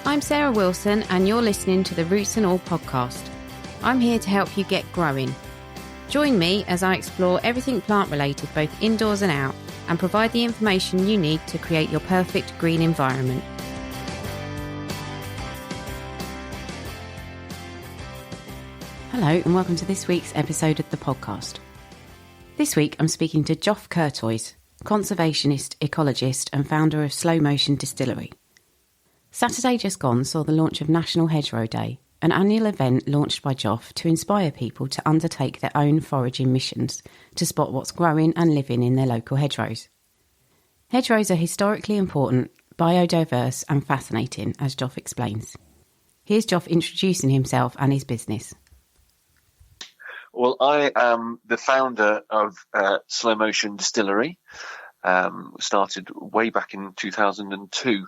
I'm Sarah Wilson and you're listening to the Roots and All podcast. I'm here to help you get growing. Join me as I explore everything plant related both indoors and out and provide the information you need to create your perfect green environment. Hello and welcome to this week's episode of the podcast. This week I'm speaking to Joff Curtoys, conservationist, ecologist and founder of Sloemotion Distillery. Saturday just gone saw the launch of National Hedgerow Day, an annual event launched by Joff to inspire people to undertake their own foraging missions to spot what's growing and living in their local hedgerows. Hedgerows are historically important, biodiverse and fascinating, as Joff explains. Here's Joff introducing himself and his business. Well, I am the founder of Sloemotion Distillery. Started way back in 2002.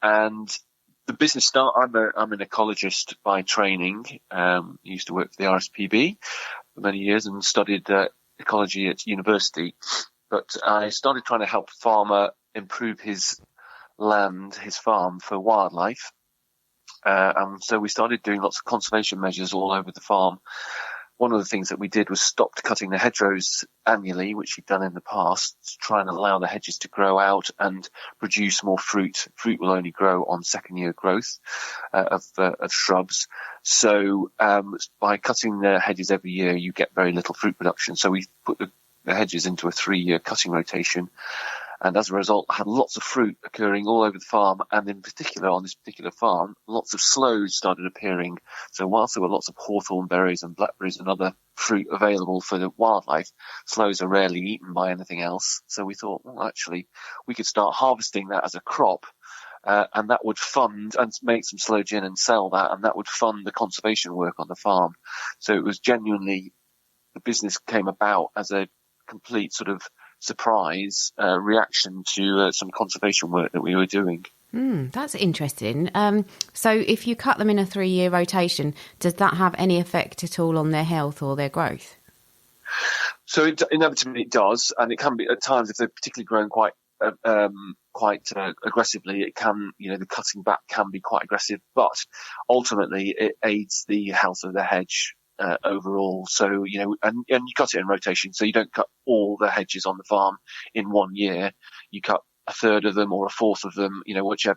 And the business start, I'm an ecologist by training. Used to work for the RSPB for many years and studied ecology at university. But I started trying to help a farmer improve his land, his farm, for wildlife. And so we started doing lots of conservation measures all over the farm. One of the things that we did was stopped cutting the hedgerows annually, which we've done in the past, to try and allow the hedges to grow out and produce more fruit. Fruit will only grow on second year growth of shrubs. So by cutting the hedges every year, you get very little fruit production. So we put the hedges into a 3-year cutting rotation. And as a result, I had lots of fruit occurring all over the farm. And in particular, on this particular farm, lots of sloes started appearing. So whilst there were lots of hawthorn berries and blackberries and other fruit available for the wildlife, sloes are rarely eaten by anything else. So we thought, well, actually, we could start harvesting that as a crop. And that would fund and make some sloe gin and sell that. And that would fund the conservation work on the farm. So it was genuinely, the business came about as a complete sort of surprise reaction to some conservation work that we were doing. That's interesting. So if you cut them in a 3-year rotation, does that have any effect at all on their health or their growth? So inevitably it does, and it can be at times, if they're particularly growing quite aggressively, it can, the cutting back can be quite aggressive, but ultimately it aids the health of the hedge overall. So, and you cut it in rotation. So you don't cut all the hedges on the farm in 1 year. You cut a third of them or a fourth of them,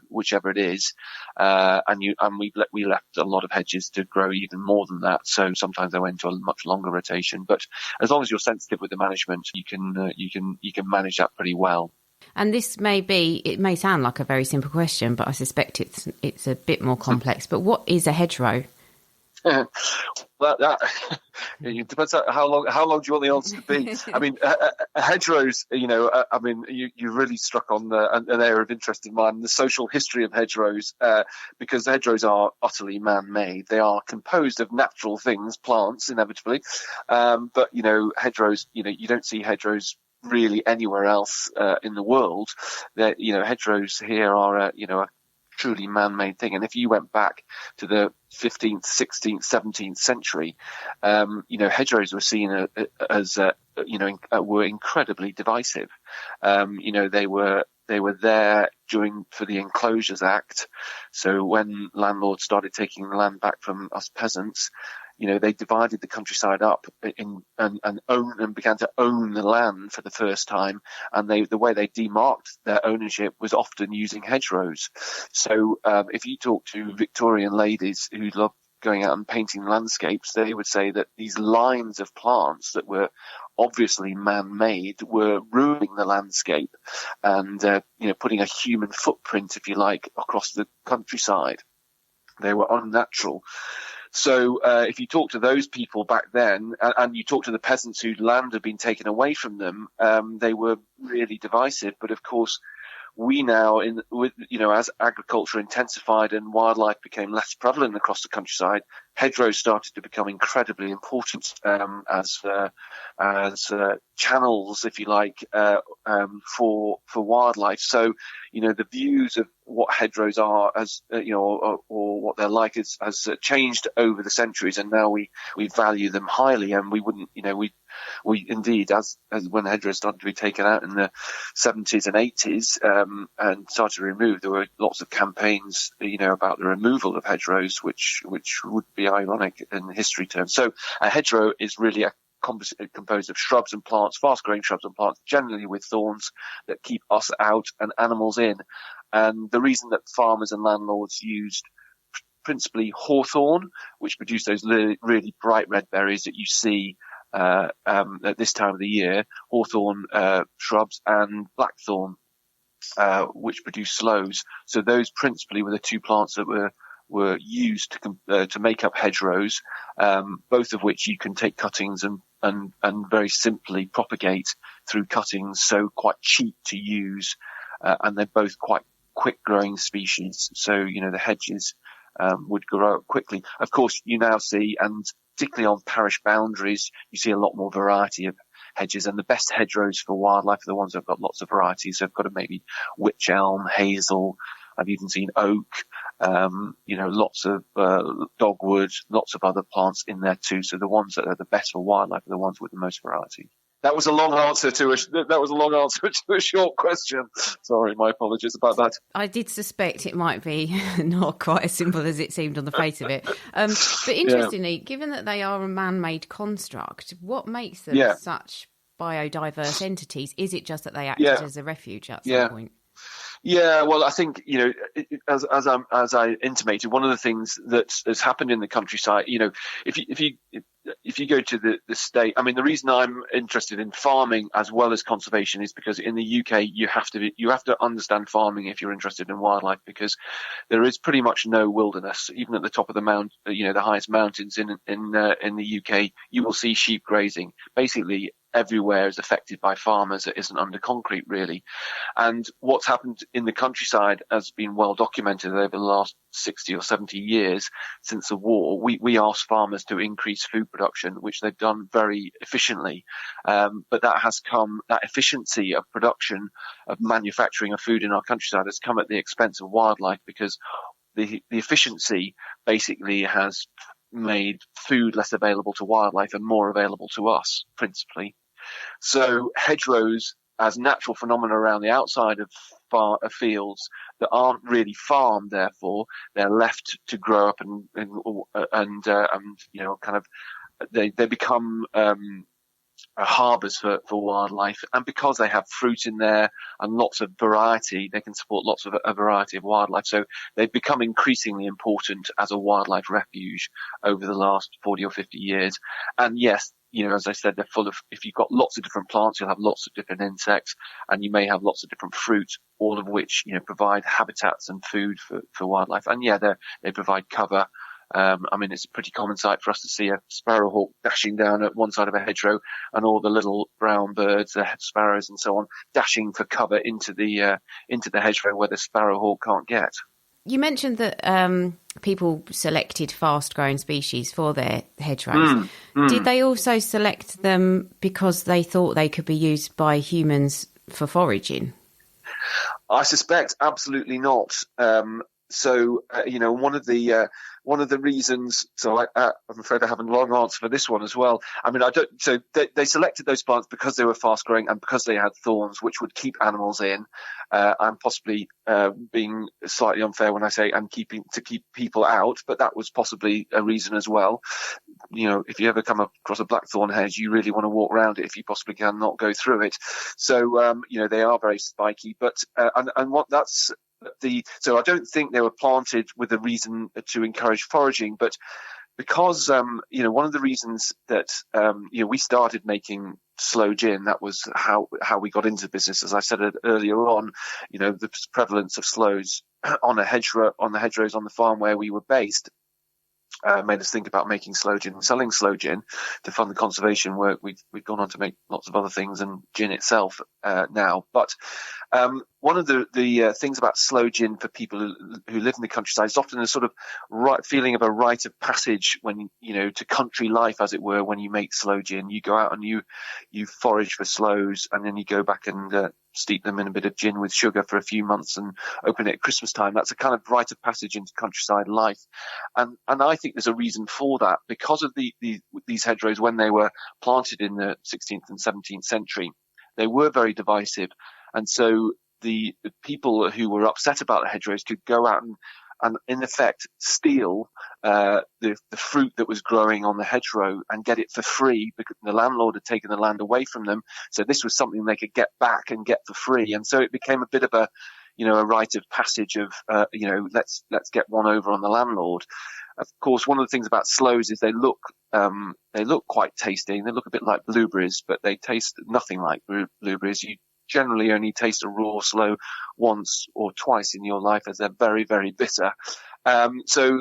whichever it is. And we left a lot of hedges to grow even more than that. So sometimes they went to a much longer rotation, but as long as you're sensitive with the management, you can manage that pretty well. And it may sound like a very simple question, but I suspect it's a bit more complex. But what is a hedgerow? Well, it depends on how long do you want the answer to be. I mean, hedgerows, you really struck on an area of interest in mine, the social history of hedgerows, because hedgerows are utterly man-made. They are composed of natural things, plants, inevitably. But, hedgerows, you don't see hedgerows really anywhere else in the world. Hedgerows here are a truly man-made thing. And if you went back to the 15th, 16th, 17th century, hedgerows were seen as were incredibly divisive. They were there for the Enclosures Act. So when landlords started taking land back from us peasants, they divided the countryside up and began to own the land for the first time. And the way they demarked their ownership was often using hedgerows. So if you talk to Victorian ladies who love going out and painting landscapes, they would say that these lines of plants that were obviously man-made were ruining the landscape and putting a human footprint, if you like, across the countryside. They were unnatural. So if you talk to those people back then, and you talk to the peasants whose land had been taken away from them, they were really divisive. But of course, we now, as agriculture intensified and wildlife became less prevalent across the countryside, hedgerows started to become incredibly important as channels, if you like, for wildlife. So, the views of what hedgerows are as or what they're like has changed over the centuries, and now we value them highly, and we wouldn't, we indeed, as when hedgerows started to be taken out in the 70s and 80s and started to remove, there were lots of campaigns, about the removal of hedgerows, which would be ironic in history terms. So a hedgerow is really composed of shrubs and plants, fast-growing shrubs and plants, generally with thorns that keep us out and animals in. And the reason that farmers and landlords used principally hawthorn, which produced those really bright red berries that you see at this time of the year, hawthorn shrubs, and blackthorn, which produce sloes. So those principally were the two plants that were used to make up hedgerows, both of which you can take cuttings and very simply propagate through cuttings, so quite cheap to use, and they're both quite quick growing species. So, the hedges would grow up quickly. Of course, you now see, and particularly on parish boundaries, you see a lot more variety of hedges, and the best hedgerows for wildlife are the ones that have got lots of varieties. So I've got maybe wych elm, hazel, I've even seen oak, lots of dogwood, lots of other plants in there too. So the ones that are the best for wildlife are the ones with the most variety. That was a long answer to a short question. Sorry, my apologies about that. I did suspect it might be not quite as simple as it seemed on the face of it. But interestingly, given that they are a man-made construct, what makes them such biodiverse entities? Is it just that they acted as a refuge at some point? Yeah, well, I think, as I intimated, one of the things that has happened in the countryside, if you go to the state, I mean, the reason I'm interested in farming as well as conservation is because in the UK you have to understand farming if you're interested in wildlife, because there is pretty much no wilderness. Even at the top of the mount, the highest mountains in the UK, you will see sheep grazing. Basically, everywhere is affected by farmers that isn't under concrete, really. And what's happened in the countryside has been well documented over the last 60 or 70 years since the war. We asked farmers to increase food production, which they've done very efficiently. But that efficiency of production, of manufacturing of food in our countryside has come at the expense of wildlife, because the efficiency basically has made food less available to wildlife and more available to us, principally. So hedgerows, as natural phenomena around the outside of fields that aren't really farmed, therefore they're left to grow up and they become harbours for wildlife, and because they have fruit in there and lots of variety, they can support lots of a variety of wildlife. So they've become increasingly important as a wildlife refuge over the last 40 or 50 years. And yes, as I said, they're full of, if you've got lots of different plants, you'll have lots of different insects, and you may have lots of different fruit, all of which, provide habitats and food for wildlife. And they provide cover. I mean, it's a pretty common sight for us to see a sparrowhawk dashing down at one side of a hedgerow, and all the little brown birds, the sparrows and so on, dashing for cover into the hedgerow where the sparrowhawk can't get. You mentioned that people selected fast-growing species for their hedgerows. Did they also select them because they thought they could be used by humans for foraging? I suspect absolutely not. One of the reasons, I'm afraid I have a long answer for this one as well. I mean, they selected those plants because they were fast growing and because they had thorns, which would keep animals in. I'm possibly being slightly unfair when I say to keep people out, but that was possibly a reason as well. If you ever come across a blackthorn hedge, you really want to walk around it if you possibly can, not go through it. So, they are very spiky, but, so I don't think they were planted with a reason to encourage foraging, but because, one of the reasons that, we started making sloe gin, that was how we got into business. As I said earlier on, the prevalence of sloes on the hedgerows on the farm where we were based, made us think about making sloe gin and selling sloe gin to fund the conservation work. We've gone on to make lots of other things and gin itself now. But one of the things about sloe gin for people who live in the countryside is often a sort of feeling of a rite of passage when, to country life, as it were, when you make sloe gin. You go out and you forage for sloes, and then you go back and steep them in a bit of gin with sugar for a few months and open it at Christmas time. That's a kind of rite of passage into countryside life. And I think there's a reason for that, because of these hedgerows, when they were planted in the 16th and 17th century, they were very divisive. And so the people who were upset about the hedgerows could go out and in effect steal the fruit that was growing on the hedgerow and get it for free, because the landlord had taken the land away from them. So this was something they could get back and get for free. And so it became a bit of a rite of passage of, let's get one over on the landlord. Of course, one of the things about sloes is they look quite tasty. They look a bit like blueberries, but they taste nothing like blueberries. You generally only taste a raw sloe once or twice in your life, as they're very, very bitter. So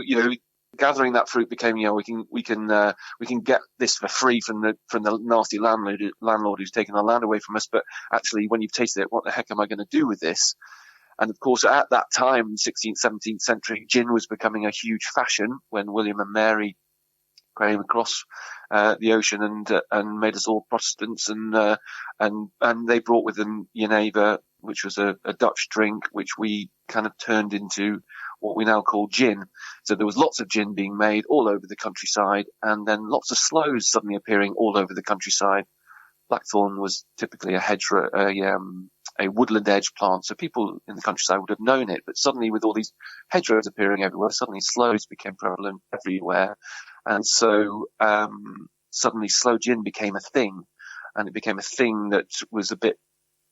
gathering that fruit became, we can get this for free from the nasty landlord who's taken our land away from us. But actually, when you've tasted it, what the heck am I going to do with this? And of course, at that time, 16th, 17th century, gin was becoming a huge fashion when William and Mary came across the ocean and made us all Protestants, and they brought with them Jenever, which was a Dutch drink, which we kind of turned into what we now call gin. So there was lots of gin being made all over the countryside, and then lots of sloes suddenly appearing all over the countryside. Blackthorn was typically a hedgerow, a woodland edge plant, so people in the countryside would have known it. But suddenly, with all these hedgerows appearing everywhere, suddenly sloes became prevalent everywhere, and so suddenly sloe gin became a thing, and it became a thing that was a bit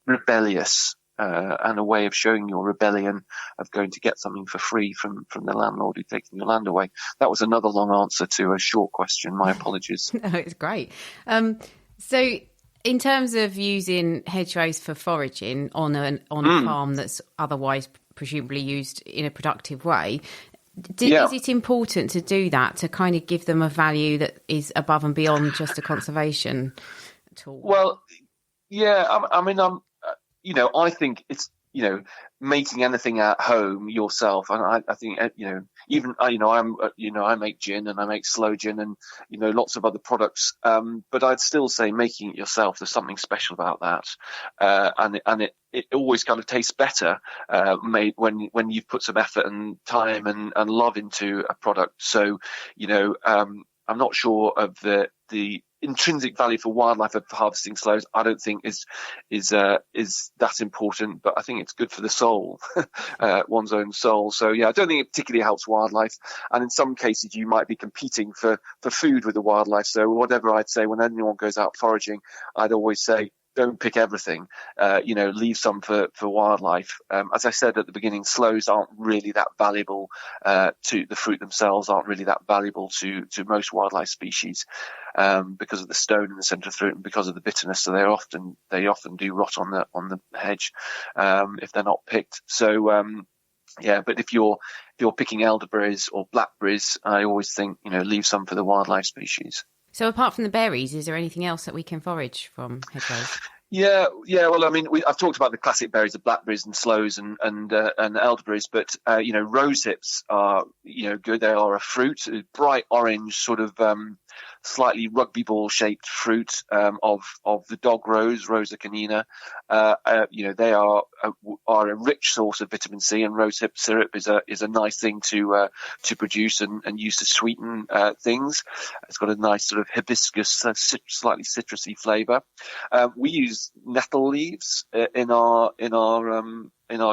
rebellious, and a way of showing your rebellion of going to get something for free from the landlord who'd taken your land away. That was another long answer to a short question. My apologies. No, it's great. So, in terms of using hedgerows for foraging on a farm that's otherwise presumably used in a productive way, is it important to do that, to kind of give them a value that is above and beyond just a conservation tool? Well, yeah, I think it's, making anything at home yourself. And I think, I make gin and I make sloe gin and, lots of other products. But I'd still say making it yourself, there's something special about that. And it always kind of tastes better, made when you've put some effort and time and love into a product. So, I'm not sure of the intrinsic value for wildlife of harvesting sloes. I don't think is that important, but I think it's good for the soul, one's own soul. So yeah, I don't think it particularly helps wildlife. And in some cases, you might be competing for food with the wildlife. So whatever I'd say when anyone goes out foraging, I'd always say, don't pick everything, leave some for wildlife. As I said at the beginning, sloes aren't really that valuable to the fruit themselves, aren't really that valuable to most wildlife species because of the stone in the centre of the fruit and because of the bitterness. So they often do rot on the hedge if they're not picked. So but if you're picking elderberries or blackberries, I always think leave some for the wildlife species. So apart from the berries, is there anything else that we can forage from hedgerows? Yeah. Well, I mean, I've talked about the classic berries of blackberries and sloes and elderberries, but rosehips are good. They are a fruit, a bright orange, sort of slightly rugby ball shaped fruit of the dog rose, Rosa canina. They are a rich source of vitamin C, and rosehip syrup is a nice thing to produce and use to sweeten things. It's got a nice sort of hibiscus, slightly citrusy flavour. We use nettle leaves in our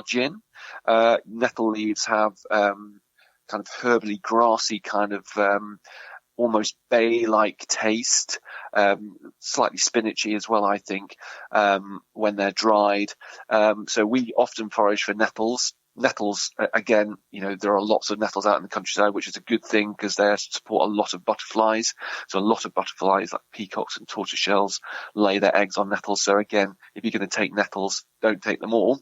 gin. Nettle leaves have kind of herbally grassy kind of almost bay-like taste, slightly spinachy as well, I think, when they're dried. So we often forage for nettles. Nettles, again, there are lots of nettles out in the countryside, which is a good thing because they support a lot of butterflies. So a lot of butterflies, like peacocks and tortoiseshells, lay their eggs on nettles. So again, if you're going to take nettles, don't take them all.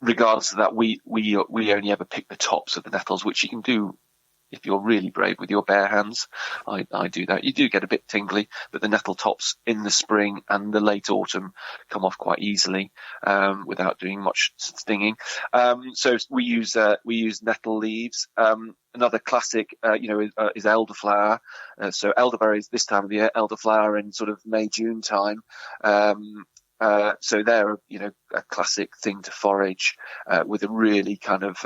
Regardless of that, we only ever pick the tops of the nettles, which you can do if you're really brave with your bare hands. I do that. You do get a bit tingly, but the nettle tops in the spring and the late autumn come off quite easily without doing much stinging. So we use nettle leaves. Another classic, is elderflower. So elderberries this time of the year, elderflower in sort of May, June time. So they're, a classic thing to forage with a really kind of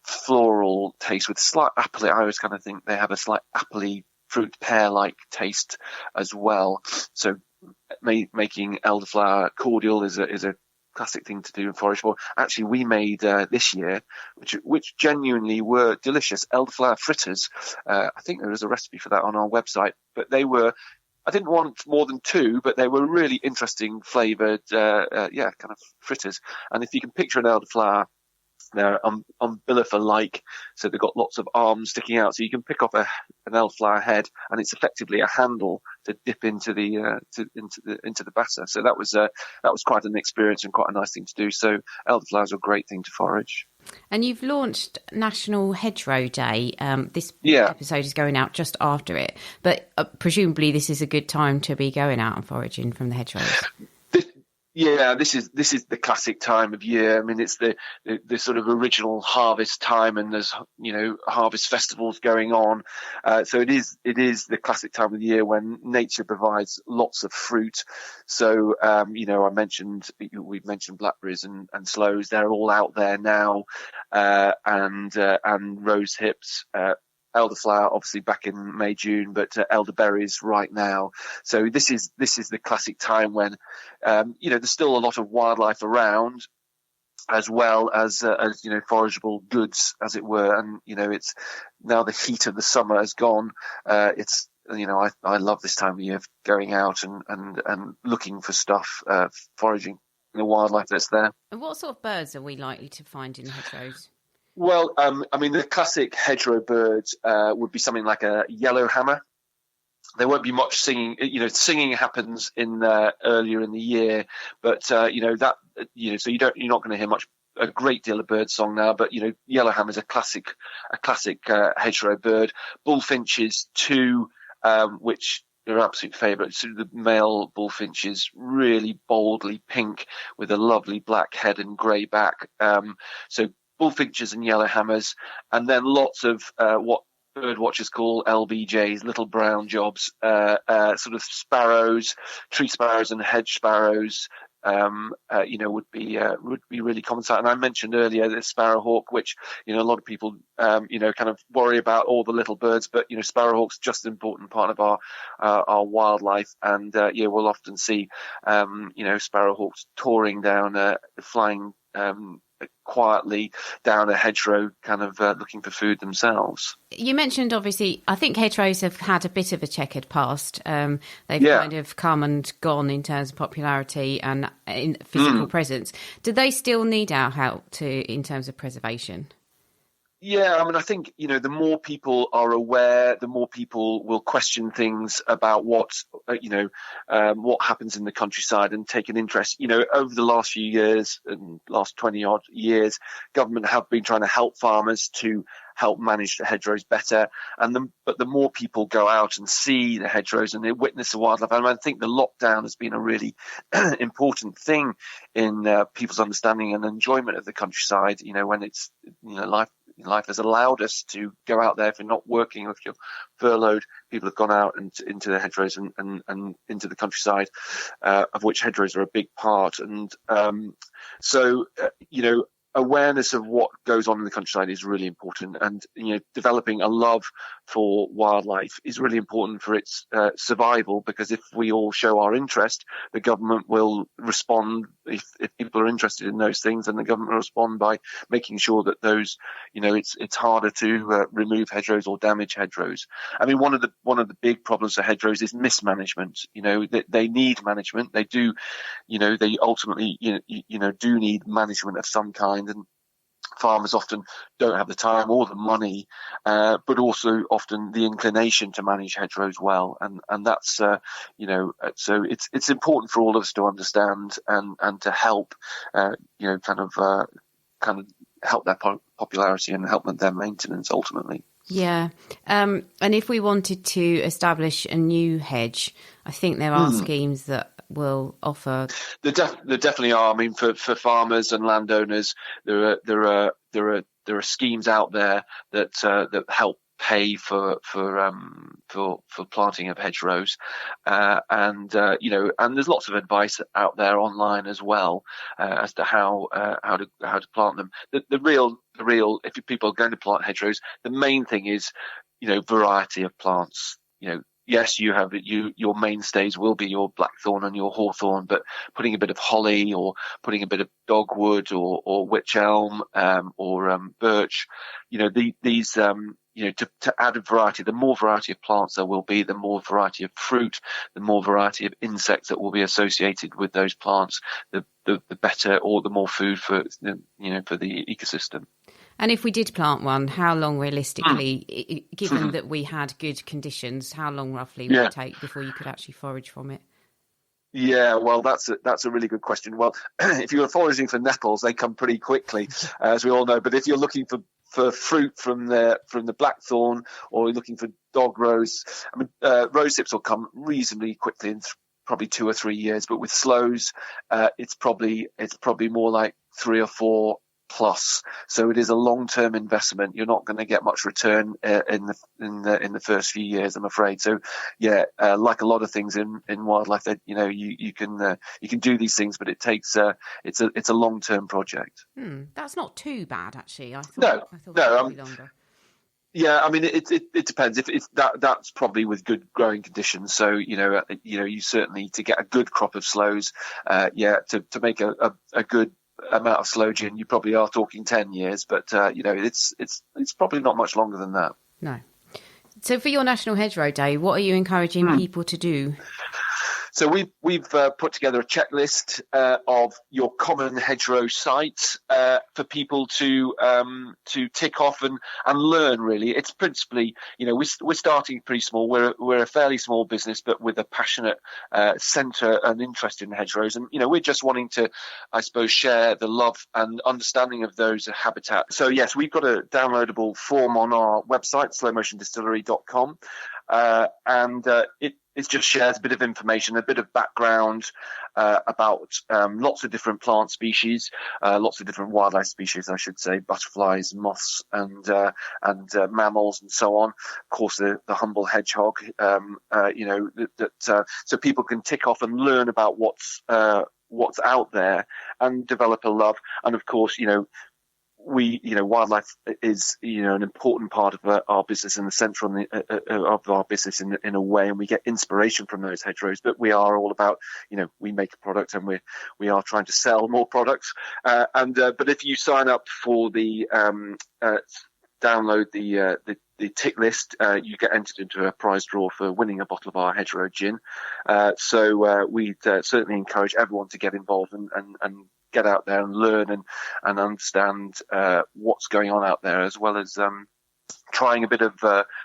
floral taste with slight apple. I always kind of think they have a slight appley fruit pear-like taste as well. So making elderflower cordial is a classic thing to do and forage for. Actually, we made this year, which genuinely were delicious, elderflower fritters. I think there is a recipe for that on our website, but they were. I didn't want more than 2, but they were really interesting flavoured, kind of fritters. And if you can picture an elderflower, they're umbilifer-like, so they've got lots of arms sticking out. So you can pick off an elderflower head, and it's effectively a handle to dip into the batter. So that was quite an experience and quite a nice thing to do. So elderflowers are a great thing to forage. And you've launched National Hedgerow Day. This episode is going out just after it, but presumably this is a good time to be going out and foraging from the hedgerows. This is the classic time of year. I mean, it's the sort of original harvest time, and there's harvest festivals going on. So it is the classic time of the year when nature provides lots of fruit. So we've mentioned blackberries and sloes. They're all out there now, and rose hips. Elderflower, obviously back in May, June, but elderberries right now. So this is the classic time when, there's still a lot of wildlife around, as well as forageable goods, as it were. And it's now the heat of the summer has gone. It's I love this time of year, going out and looking for stuff, foraging the wildlife that's there. And what sort of birds are we likely to find in hedgerows? Well, the classic hedgerow birds would be something like a yellowhammer. There won't be much singing. Singing happens in earlier in the year, but so you're not going to hear a great deal of bird song now. But yellowhammer is a classic hedgerow bird. Bullfinches too, which are absolute favourites. So the male bullfinch is really boldly pink with a lovely black head and grey back. So bullfinches and yellowhammers, and then lots of what bird watchers call LBJs, little brown jobs, sort of sparrows, tree sparrows and hedge sparrows, would be really common sight. And I mentioned earlier the sparrowhawk, which a lot of people kind of worry about all the little birds, but sparrowhawk's just an important part of our wildlife, and we'll often see sparrowhawks touring down, flying quietly down a hedgerow, kind of looking for food themselves. You mentioned, obviously, I think hedgerows have had a bit of a checkered past. They've kind of come and gone in terms of popularity and in physical presence. Do they still need our help in terms of preservation? Yeah, I think, the more people are aware, the more people will question things about what happens in the countryside and take an interest. Over the last few years, and last 20 odd years, government have been trying to help farmers to help manage the hedgerows better. But the more people go out and see the hedgerows and they witness the wildlife, and I think the lockdown has been a really important thing in people's understanding and enjoyment of the countryside. When it's life has allowed us to go out there. If you're not working, if you're furloughed, people have gone out and into the hedgerows and into the countryside, of which hedgerows are a big part. And awareness of what goes on in the countryside is really important, and developing a love for wildlife is really important for its survival, because if we all show our interest, the government will respond. If people are interested in those things, then the government will respond by making sure that those, it's harder to remove hedgerows or damage hedgerows. I mean, one of the big problems for hedgerows is mismanagement. They need management. They do, they ultimately, do need management of some kind. And farmers often don't have the time or the money, but also often the inclination to manage hedgerows well. And that's, so it's important for all of us to understand and to help, kind of help their popularity and help their maintenance ultimately. Yeah. And if we wanted to establish a new hedge, I think there are schemes that will offer. There definitely are. I mean, for farmers and landowners, there are schemes out there that help pay for planting of hedgerows, and there's lots of advice out there online as well as to how to plant them. The real if people are going to plant hedgerows, the main thing is variety of plants. Yes, your mainstays will be your blackthorn and your hawthorn, but putting a bit of holly or putting a bit of dogwood or wych elm or birch, these to add a variety. The more variety of plants there will be, the more variety of fruit, the more variety of insects that will be associated with those plants, the better, or the more food for the ecosystem. And if we did plant one, how long realistically, given that we had good conditions, how long roughly would it take before you could actually forage from it? Yeah, well, that's a really good question. Well, if you're foraging for nettles, they come pretty quickly, as we all know. But if you're looking for fruit from the blackthorn, or you're looking for dog rose, I mean, rose hips will come reasonably quickly in probably 2 or 3 years. But with sloes, it's probably more like 3 or 4 plus. So it is a long-term investment. You're not going to get much return in the first few years, I'm afraid. So yeah, like a lot of things in wildlife, that you can do these things, but it takes it's a long-term project. That's not too bad, actually. I thought it would be longer. Yeah, I mean, it depends. If that's probably with good growing conditions. So you certainly, to get a good crop of sloes, to make a good amount of sloe gin, you probably are talking 10 years, but it's probably not much longer than that. No. So for your National Hedgerow Day, what are you encouraging people to do? So we've put together a checklist of your common hedgerow sites for people to tick off and learn. Really, it's principally, we're starting pretty small. We're a fairly small business, but with a passionate centre and interest in hedgerows, and we're just wanting to, I suppose, share the love and understanding of those habitats. So yes, we've got a downloadable form on our website, sloemotiondistillery.com, and it just shares a bit of information, a bit of background about lots of different plant species, lots of different wildlife species, I should say, butterflies, moths, and mammals, and so on. Of course, the humble hedgehog. So people can tick off and learn about what's out there and develop a love. And of course, wildlife is, an important part of our business, in the centre of our business in a way, and we get inspiration from those hedgerows. But we are all about, we make a product, and we are trying to sell more products. But if you sign up for the download the tick list, you get entered into a prize draw for winning a bottle of our Hedgerow gin. So we'd certainly encourage everyone to get involved and get out there and learn and understand what's going on out there, as well as trying a bit of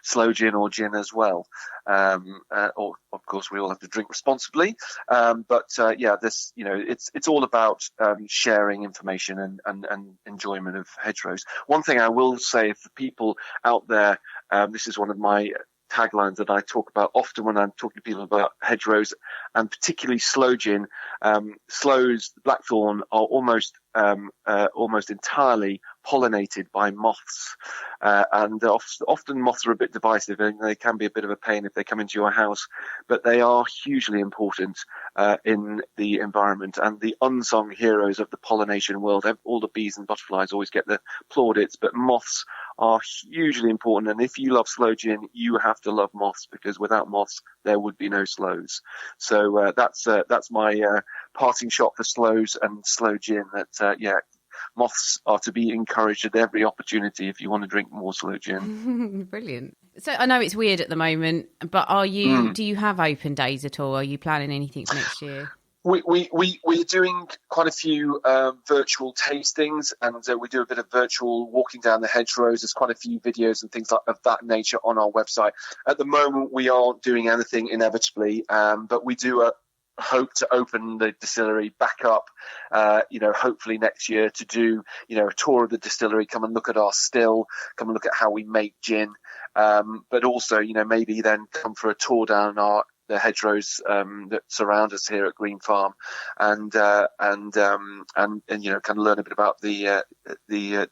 sloe gin or gin as well. Or of course, we all have to drink responsibly. This, it's all about sharing information and enjoyment of hedgerows. One thing I will say, for people out there, this is one of my taglines that I talk about often when I'm talking to people about hedgerows, and particularly sloe gin. Sloes, blackthorn, are almost entirely pollinated by moths, and often moths are a bit divisive, and they can be a bit of a pain if they come into your house, but they are hugely important in the environment, and the unsung heroes of the pollination world. All the bees and butterflies always get the plaudits, but moths are hugely important, and if you love sloe gin, you have to love moths, because without moths there would be no sloes. So that's my parting shot for sloes and sloe gin, that moths are to be encouraged at every opportunity if you want to drink more sloe gin. Brilliant. So I know it's weird at the moment, but do you have open days at all? Are you planning anything for next year? We're doing quite a few virtual tastings, and we do a bit of virtual walking down the hedgerows. There's quite a few videos and things of that nature on our website. At the moment, we aren't doing anything, inevitably, but we do hope to open the distillery back up, hopefully next year, to do, a tour of the distillery, come and look at our still, come and look at how we make gin, but also, maybe then come for a tour down the hedgerows that surround us here at Green Farm, and kind of learn a bit about the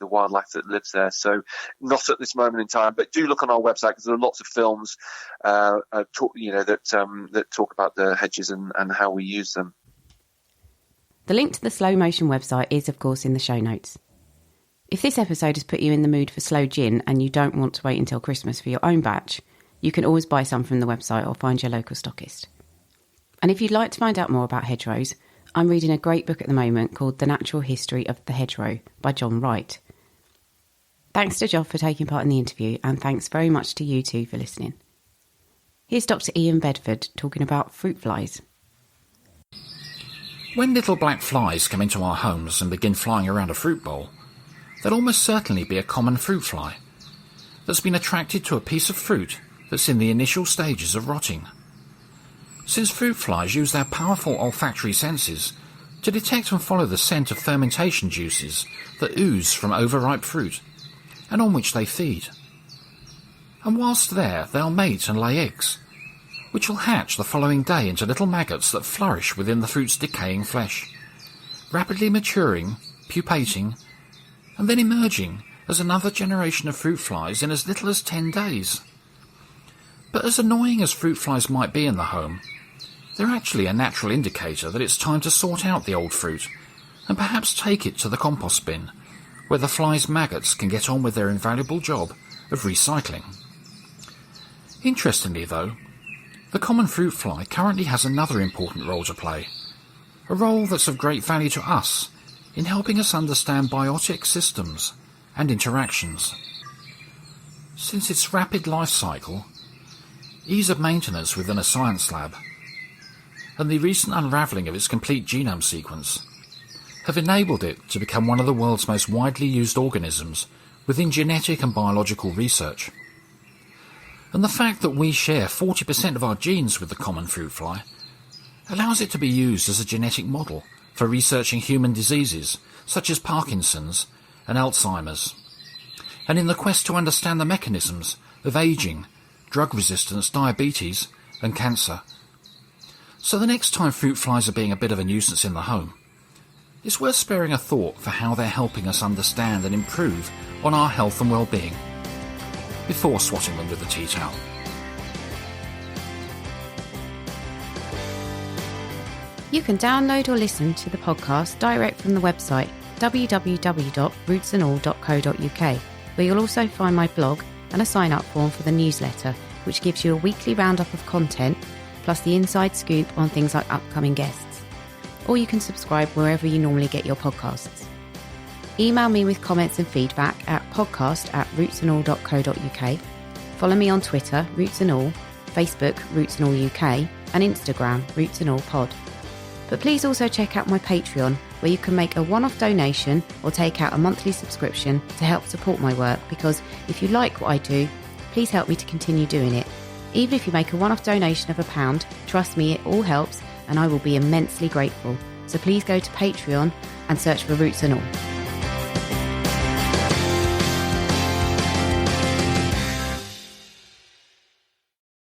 wildlife that lives there. So not at this moment in time, but do look on our website, because there are lots of films that talk about the hedges and how we use them. The link to the Sloemotion website is, of course, in the show notes. If this episode has put you in the mood for sloe gin and you don't want to wait until Christmas for your own batch, you can always buy some from the website or find your local stockist. And if you'd like to find out more about hedgerows, I'm reading a great book at the moment called The Natural History of the Hedgerow by John Wright. Thanks to Joff for taking part in the interview, and thanks very much to you two for listening. Here's Dr. Ian Bedford talking about fruit flies. When little black flies come into our homes and begin flying around a fruit bowl, there'll almost certainly be a common fruit fly that's been attracted to a piece of fruit that's in the initial stages of rotting. Since fruit flies use their powerful olfactory senses to detect and follow the scent of fermentation juices that ooze from overripe fruit, and on which they feed. And whilst there, they'll mate and lay eggs, which will hatch the following day into little maggots that flourish within the fruit's decaying flesh, rapidly maturing, pupating, and then emerging as another generation of fruit flies in as little as 10 days. But as annoying as fruit flies might be in the home, they're actually a natural indicator that it's time to sort out the old fruit and perhaps take it to the compost bin, where the flies' maggots can get on with their invaluable job of recycling. Interestingly though, the common fruit fly currently has another important role to play, a role that's of great value to us in helping us understand biotic systems and interactions. Since its rapid life cycle, ease of maintenance within a science lab, and the recent unravelling of its complete genome sequence have enabled it to become one of the world's most widely used organisms within genetic and biological research. And the fact that we share 40% of our genes with the common fruit fly allows it to be used as a genetic model for researching human diseases such as Parkinson's and Alzheimer's, and in the quest to understand the mechanisms of ageing, drug resistance, diabetes and cancer. So the next time fruit flies are being a bit of a nuisance in the home, it's worth sparing a thought for how they're helping us understand and improve on our health and well-being, before swatting them with a tea towel. You can download or listen to the podcast direct from the website www.rootsandall.co.uk, where you'll also find my blog and a sign-up form for the newsletter, which gives you a weekly roundup of content, plus the inside scoop on things like upcoming guests. Or you can subscribe wherever you normally get your podcasts. Email me with comments and feedback at podcast@rootsandall.co.uk. Follow me on Twitter, Roots and All, Facebook, Roots and All UK, and Instagram, Roots and All Pod. But please also check out my Patreon, where you can make a one-off donation or take out a monthly subscription to help support my work, because if you like what I do, please help me to continue doing it. Even if you make a one-off donation of £1, trust me, it all helps, and I will be immensely grateful. So please go to Patreon and search for Roots and All.